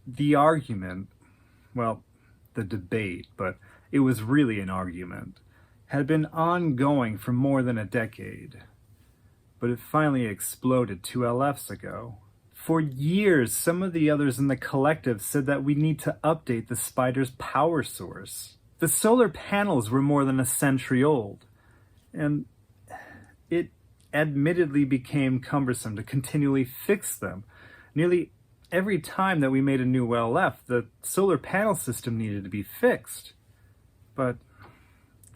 The argument, well, the debate, but it was really an argument, had been ongoing for more than a decade. But it finally exploded 2 LFs ago. For years, some of the others in the collective said that we need to update the spider's power source. The solar panels were more than a century old, and it admittedly became cumbersome to continually fix them. Nearly every time that we made a new LF, the solar panel system needed to be fixed. But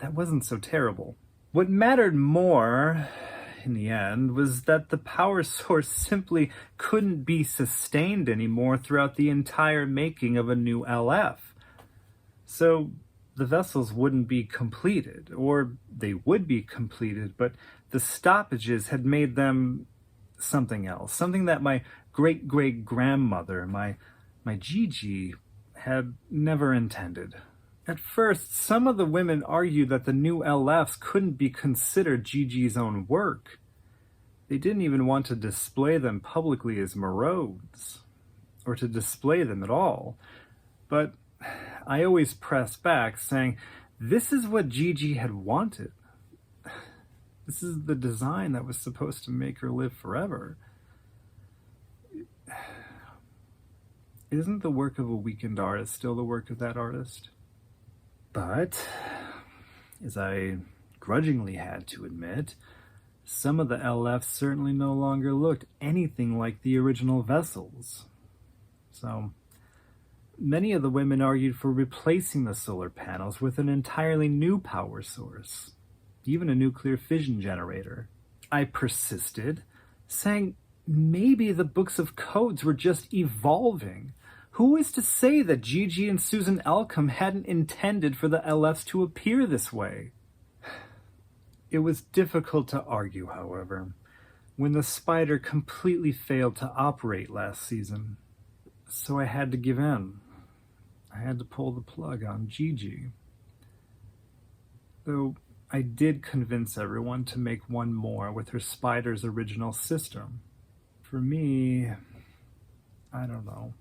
that wasn't so terrible. What mattered more, in the end, was that the power source simply couldn't be sustained anymore throughout the entire making of a new LF. So the vessels wouldn't be completed, or they would be completed, but the stoppages had made them something else, something that my great-great-grandmother, my Gigi, had never intended. At first, some of the women argued that the new LFs couldn't be considered Gigi's own work. They didn't even want to display them publicly as Merodes, or to display them at all. But I always pressed back, saying, this is what Gigi had wanted. This is the design that was supposed to make her live forever. Isn't the work of a weakened artist still the work of that artist? But, as I grudgingly had to admit, some of the LFs certainly no longer looked anything like the original vessels. So, many of the women argued for replacing the solar panels with an entirely new power source, even a nuclear fission generator. I persisted, saying maybe the books of codes were just evolving. Who is to say that Gigi and Susan Elcom hadn't intended for the LFs to appear this way? It was difficult to argue, however, when the spider completely failed to operate last season. So I had to give in. I had to pull the plug on Gigi. Though I did convince everyone to make one more with her spider's original system. For me, I don't know.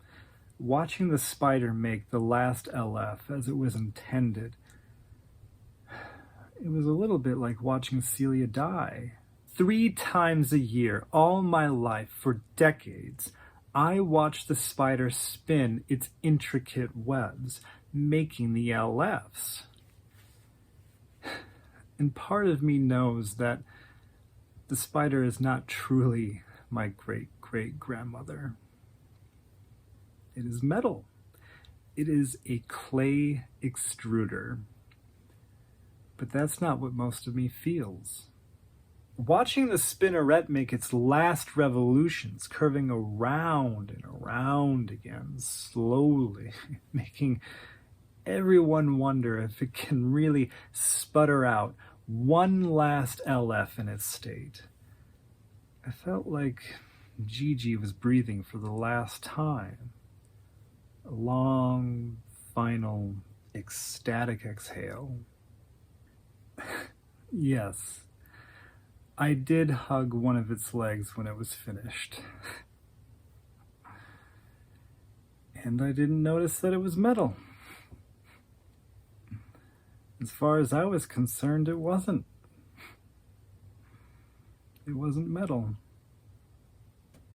Watching the spider make the last LF as it was intended, it was a little bit like watching Celia die. 3 times a year, all my life, for decades, I watched the spider spin its intricate webs, making the LFs. And part of me knows that the spider is not truly my great-great-grandmother. It is metal. It is a clay extruder. But that's not what most of me feels. Watching the spinneret make its last revolutions, curving around and around again, slowly, making everyone wonder if it can really sputter out one last LF in its state. I felt like Gigi was breathing for the last time. A long, final, ecstatic exhale. Yes, I did hug one of its legs when it was finished. And I didn't notice that it was metal. As far as I was concerned, it wasn't. It wasn't metal.